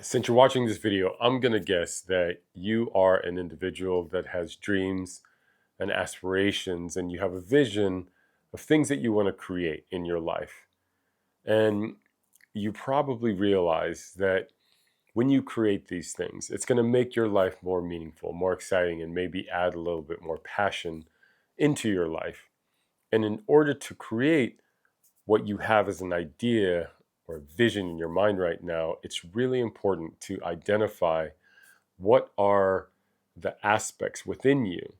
Since you're watching this video, I'm going to guess that you are an individual that has dreams and aspirations, and you have a vision of things that you want to create in your life. And you probably realize that when you create these things, it's going to make your life more meaningful, more exciting, and maybe add a little bit more passion into your life. And in order to create what you have as an idea or vision in your mind right now, it's really important to identify what are the aspects within you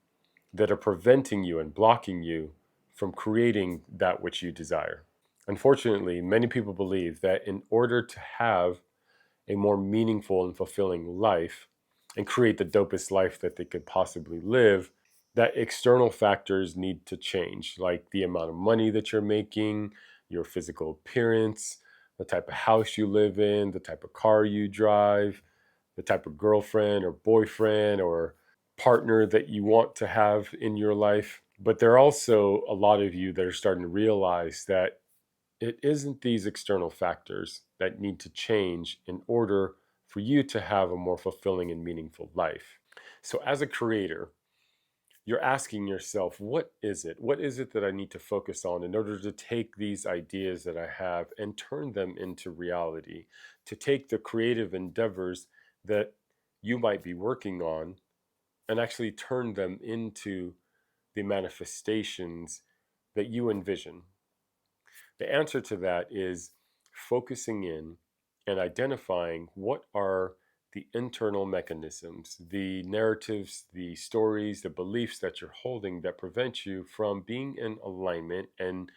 that are preventing you and blocking you from creating that which you desire. Unfortunately, many people believe that in order to have a more meaningful and fulfilling life and create the dopest life that they could possibly live, that external factors need to change, like the amount of money that you're making, your physical appearance, the type of house you live in, the type of car you drive, the type of girlfriend or boyfriend or partner that you want to have in your life. But there are also a lot of you that are starting to realize that it isn't these external factors that need to change in order for you to have a more fulfilling and meaningful life. So, as a creator, you're asking yourself, what is it? What is it that I need to focus on in order to take these ideas that I have and turn them into reality? To take the creative endeavors that you might be working on and actually turn them into the manifestations that you envision. The answer to that is focusing in and identifying what are the internal mechanisms, the narratives, the stories, the beliefs that you're holding that prevent you from being in alignment and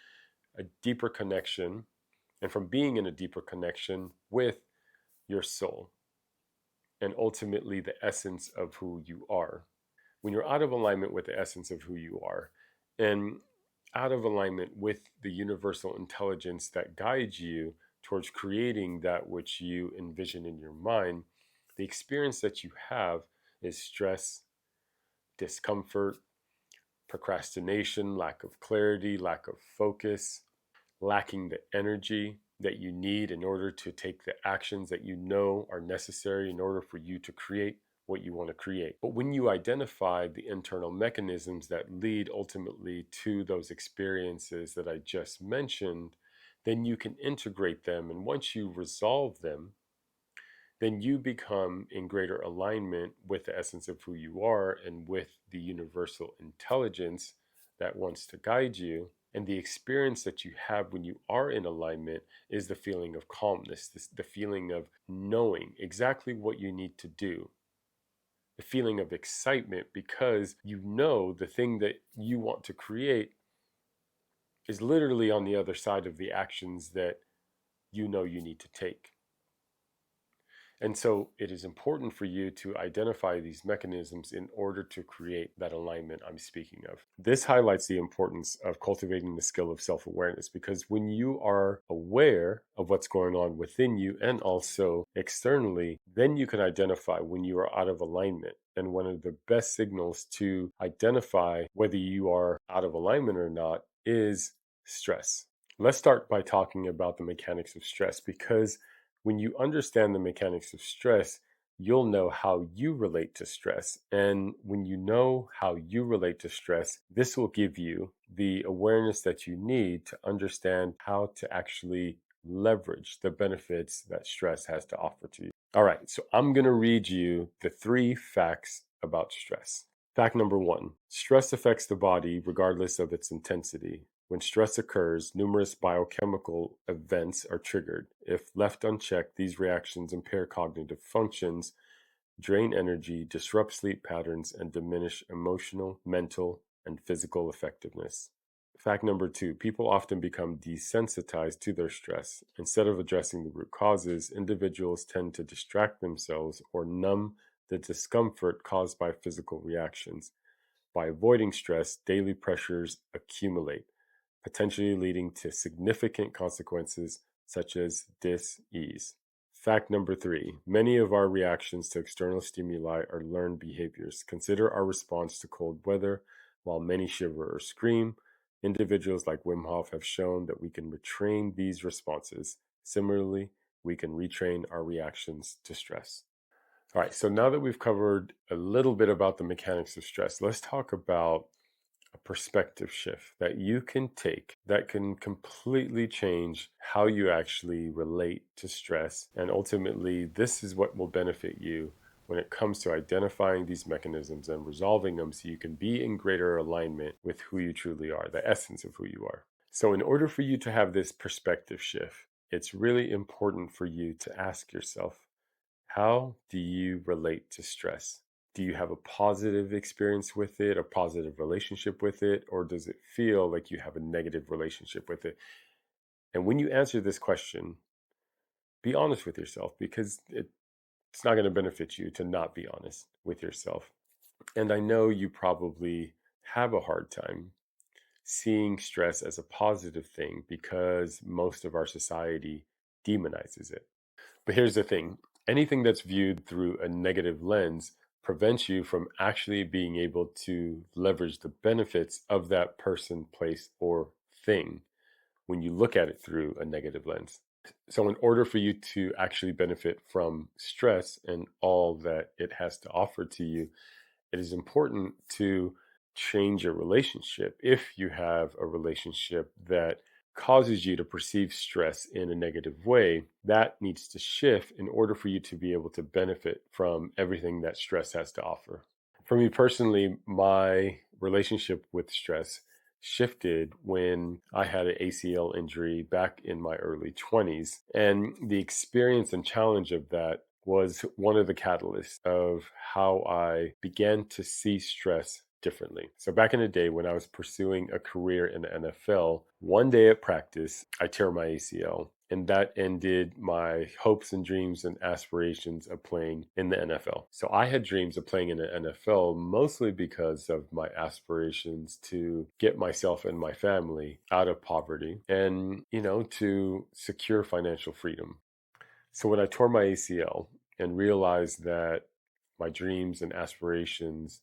a deeper connection, and from being in a deeper connection with your soul and ultimately the essence of who you are. When you're out of alignment with the essence of who you are and out of alignment with the universal intelligence that guides you towards creating that which you envision in your mind, the experience that you have is stress, discomfort, procrastination, lack of clarity, lack of focus, lacking the energy that you need in order to take the actions that you know are necessary in order for you to create what you want to create. But when you identify the internal mechanisms that lead ultimately to those experiences that I just mentioned, then you can integrate them. And once you resolve them, then you become in greater alignment with the essence of who you are and with the universal intelligence that wants to guide you. And the experience that you have when you are in alignment is the feeling of calmness, the feeling of knowing exactly what you need to do, the feeling of excitement because you know the thing that you want to create is literally on the other side of the actions that you know you need to take. And so it is important for you to identify these mechanisms in order to create that alignment I'm speaking of. This highlights the importance of cultivating the skill of self awareness because when you are aware of what's going on within you and also externally, then you can identify when you are out of alignment. And one of the best signals to identify whether you are out of alignment or not is stress. Let's start by talking about the mechanics of stress because when you understand the mechanics of stress, you'll know how you relate to stress. And when you know how you relate to stress, this will give you the awareness that you need to understand how to actually leverage the benefits that stress has to offer to you. All right, so I'm going to read you the 3 facts about stress. Fact number 1: stress affects the body regardless of its intensity. When stress occurs, numerous biochemical events are triggered. If left unchecked, these reactions impair cognitive functions, drain energy, disrupt sleep patterns, and diminish emotional, mental, and physical effectiveness. Fact number 2: people often become desensitized to their stress. Instead of addressing the root causes, individuals tend to distract themselves or numb the discomfort caused by physical reactions. By avoiding stress, daily pressures accumulate, potentially leading to significant consequences such as dis-ease. Fact number 3: many of our reactions to external stimuli are learned behaviors. Consider our response to cold weather. While many shiver or scream, individuals like Wim Hof have shown that we can retrain these responses. Similarly, we can retrain our reactions to stress. All right, so now that we've covered a little bit about the mechanics of stress, let's talk about a perspective shift that you can take that can completely change how you actually relate to stress. And ultimately, this is what will benefit you when it comes to identifying these mechanisms and resolving them so you can be in greater alignment with who you truly are, the essence of who you are. So, in order for you to have this perspective shift, it's really important for you to ask yourself, how do you relate to stress? Do you have a positive experience with it, a positive relationship with it, or does it feel like you have a negative relationship with it? And when you answer this question, be honest with yourself because it's not going to benefit you to not be honest with yourself. And I know you probably have a hard time seeing stress as a positive thing because most of our society demonizes it. But here's the thing, anything that's viewed through a negative lens prevents you from actually being able to leverage the benefits of that person, place, or thing when you look at it through a negative lens. So, in order for you to actually benefit from stress and all that it has to offer to you, it is important to change your relationship. If you have a relationship that causes you to perceive stress in a negative way, that needs to shift in order for you to be able to benefit from everything that stress has to offer. For me personally, my relationship with stress shifted when I had an ACL injury back in my early 20s. And the experience and challenge of that was one of the catalysts of how I began to see stress differently. So back in the day when I was pursuing a career in the NFL, one day at practice, I tear my ACL. And that ended my hopes and dreams and aspirations of playing in the NFL. So I had dreams of playing in the NFL mostly because of my aspirations to get myself and my family out of poverty and, to secure financial freedom. So when I tore my ACL and realized that my dreams and aspirations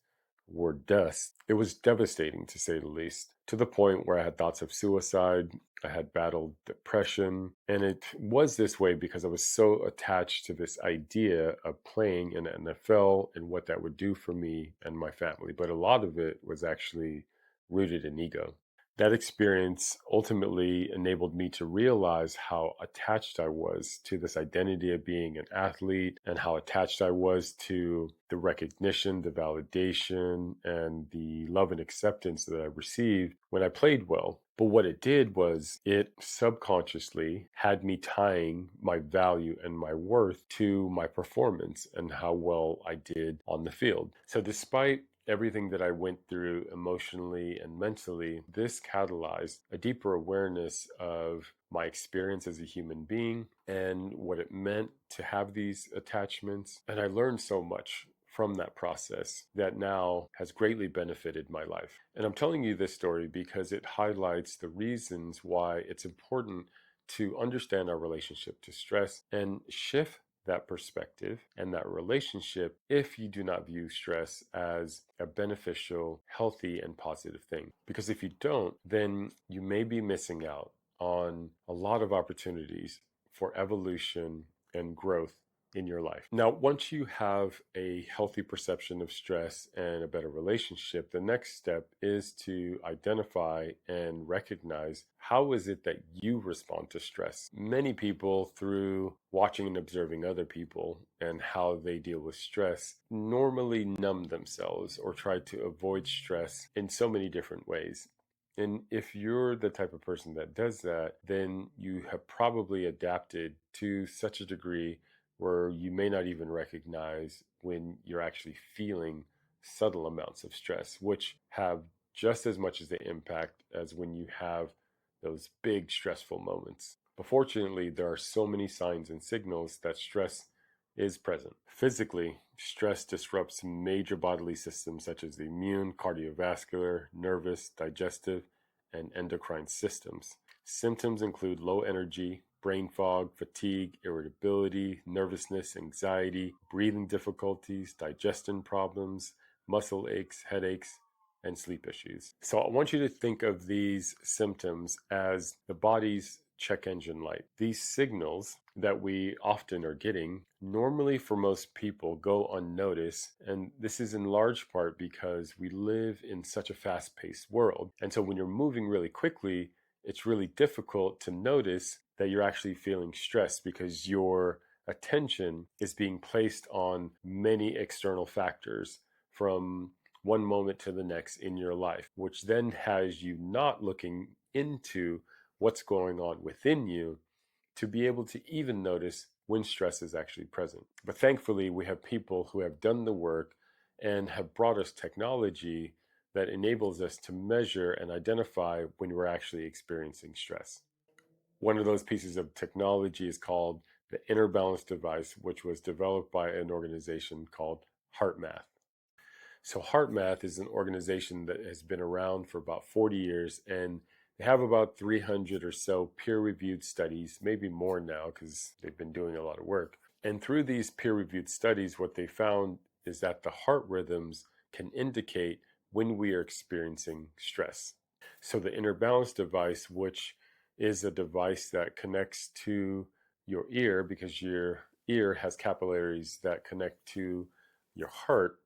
were dust, it was devastating to say the least, to the point where I had thoughts of suicide. I had battled depression, and it was this way because I was so attached to this idea of playing in the NFL and what that would do for me and my family. But a lot of it was actually rooted in ego. That experience ultimately enabled me to realize how attached I was to this identity of being an athlete and how attached I was to the recognition, the validation, and the love and acceptance that I received when I played well. But what it did was it subconsciously had me tying my value and my worth to my performance and how well I did on the field. So despite everything that I went through emotionally and mentally, this catalyzed a deeper awareness of my experience as a human being and what it meant to have these attachments. And I learned so much from that process that now has greatly benefited my life. And I'm telling you this story because it highlights the reasons why it's important to understand our relationship to stress and shift that perspective and that relationship if you do not view stress as a beneficial, healthy, and positive thing. Because if you don't, then you may be missing out on a lot of opportunities for evolution and growth in your life. Now, once you have a healthy perception of stress and a better relationship, the next step is to identify and recognize how is it that you respond to stress. Many people, through watching and observing other people and how they deal with stress, normally numb themselves or try to avoid stress in so many different ways. And if you're the type of person that does that, then you have probably adapted to such a degree where you may not even recognize when you're actually feeling subtle amounts of stress, which have just as much as the impact as when you have those big stressful moments. But fortunately, there are so many signs and signals that stress is present. Physically, stress disrupts major bodily systems such as the immune, cardiovascular, nervous, digestive, and endocrine systems. Symptoms include low energy, brain fog, fatigue, irritability, nervousness, anxiety, breathing difficulties, digestion problems, muscle aches, headaches, and sleep issues. So I want you to think of these symptoms as the body's check engine light. These signals that we often are getting normally for most people go unnoticed. And this is in large part because we live in such a fast paced world. And so when you're moving really quickly, it's really difficult to notice that you're actually feeling stressed because your attention is being placed on many external factors from one moment to the next in your life, which then has you not looking into what's going on within you to be able to even notice when stress is actually present. But thankfully, we have people who have done the work and have brought us technology that enables us to measure and identify when we're actually experiencing stress. One of those pieces of technology is called the Inner Balance Device, which was developed by an organization called HeartMath. So HeartMath is an organization that has been around for about 40 years, and they have about 300 or so peer-reviewed studies, maybe more now because they've been doing a lot of work. And through these peer-reviewed studies, what they found is that the heart rhythms can indicate when we are experiencing stress. So the Inner Balance Device, which is a device that connects to your ear because your ear has capillaries that connect to your heart,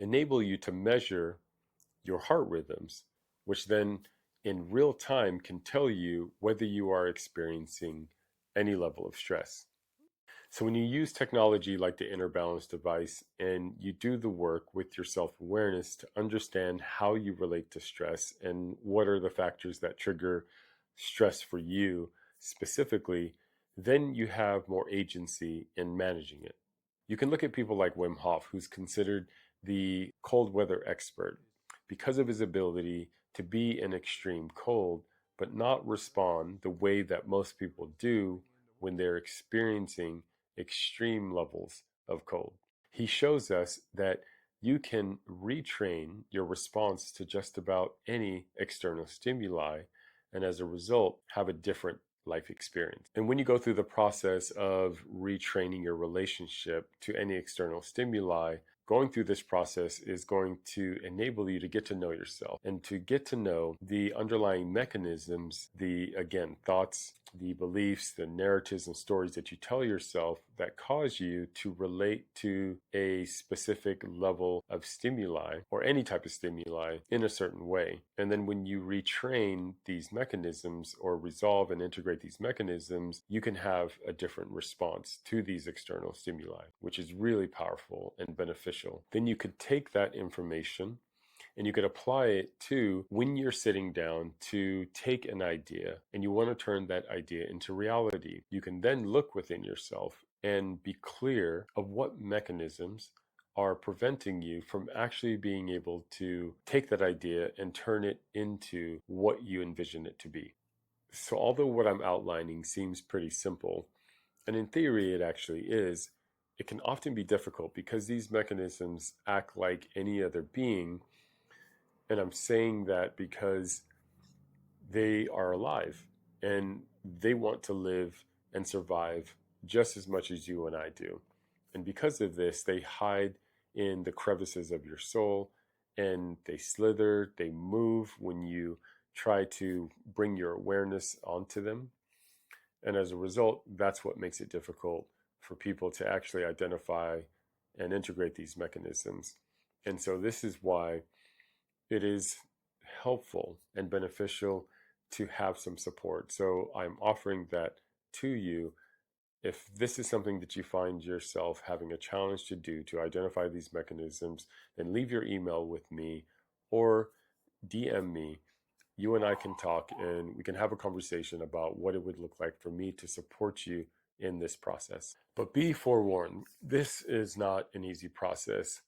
enable you to measure your heart rhythms, which then in real time can tell you whether you are experiencing any level of stress. So when you use technology like the Inner Balance Device and you do the work with your self-awareness to understand how you relate to stress and what are the factors that trigger stress for you specifically, then you have more agency in managing it. You can look at people like Wim Hof, who's considered the cold weather expert because of his ability to be in extreme cold, but not respond the way that most people do when they're experiencing extreme levels of cold. He shows us that you can retrain your response to just about any external stimuli, and as a result, have a different life experience. And when you go through the process of retraining your relationship to any external stimuli, going through this process is going to enable you to get to know yourself and to get to know the underlying mechanisms, the, again, thoughts, the beliefs, the narratives and stories that you tell yourself that cause you to relate to a specific level of stimuli or any type of stimuli in a certain way. And then when you retrain these mechanisms or resolve and integrate these mechanisms, you can have a different response to these external stimuli, which is really powerful and beneficial. Then you could take that information and you could apply it to when you're sitting down to take an idea and you want to turn that idea into reality. You can then look within yourself and be clear of what mechanisms are preventing you from actually being able to take that idea and turn it into what you envision it to be. So although what I'm outlining seems pretty simple, and in theory it actually is, it can often be difficult because these mechanisms act like any other being. And I'm saying that because they are alive and they want to live and survive just as much as you and I do. And because of this, they hide in the crevices of your soul and they slither, they move when you try to bring your awareness onto them. And as a result, that's what makes it difficult for people to actually identify and integrate these mechanisms. And so this is why it is helpful and beneficial to have some support. So I'm offering that to you. If this is something that you find yourself having a challenge to do to identify these mechanisms, then leave your email with me or DM me. You and I can talk and we can have a conversation about what it would look like for me to support you in this process. But be forewarned, this is not an easy process.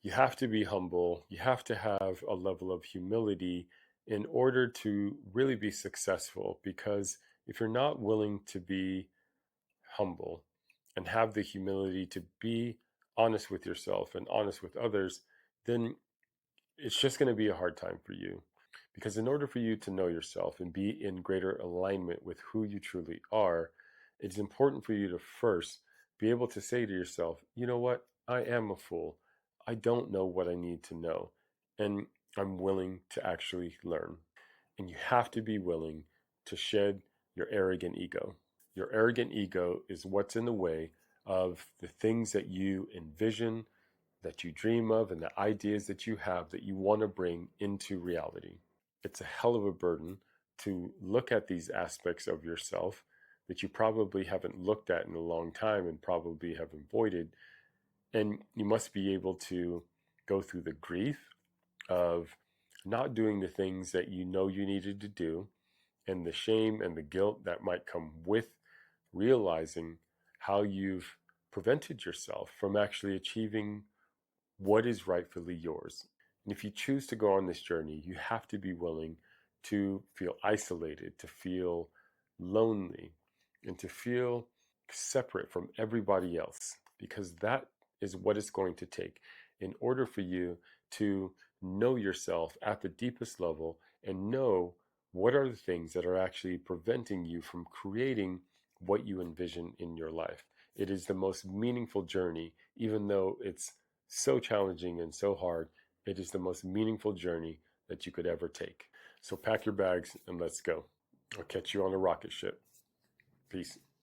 You have to be humble. You have to have a level of humility in order to really be successful. Because if you're not willing to be humble and have the humility to be honest with yourself and honest with others, then it's just going to be a hard time for you. Because in order for you to know yourself and be in greater alignment with who you truly are, it's important for you to first be able to say to yourself, you know what? I am a fool. I don't know what I need to know. And I'm willing to actually learn. And you have to be willing to shed your arrogant ego. Your arrogant ego is what's in the way of the things that you envision, that you dream of, and the ideas that you have that you want to bring into reality. It's a hell of a burden to look at these aspects of yourself that you probably haven't looked at in a long time and probably have avoided. And you must be able to go through the grief of not doing the things that you know you needed to do, and the shame and the guilt that might come with realizing how you've prevented yourself from actually achieving what is rightfully yours. And if you choose to go on this journey, you have to be willing to feel isolated, to feel lonely, and to feel separate from everybody else, because that is what it's going to take in order for you to know yourself at the deepest level and know what are the things that are actually preventing you from creating what you envision in your life. It is the most meaningful journey, even though it's so challenging and so hard. It is the most meaningful journey that you could ever take. So pack your bags and let's go. I'll catch you on the rocket ship. Peace.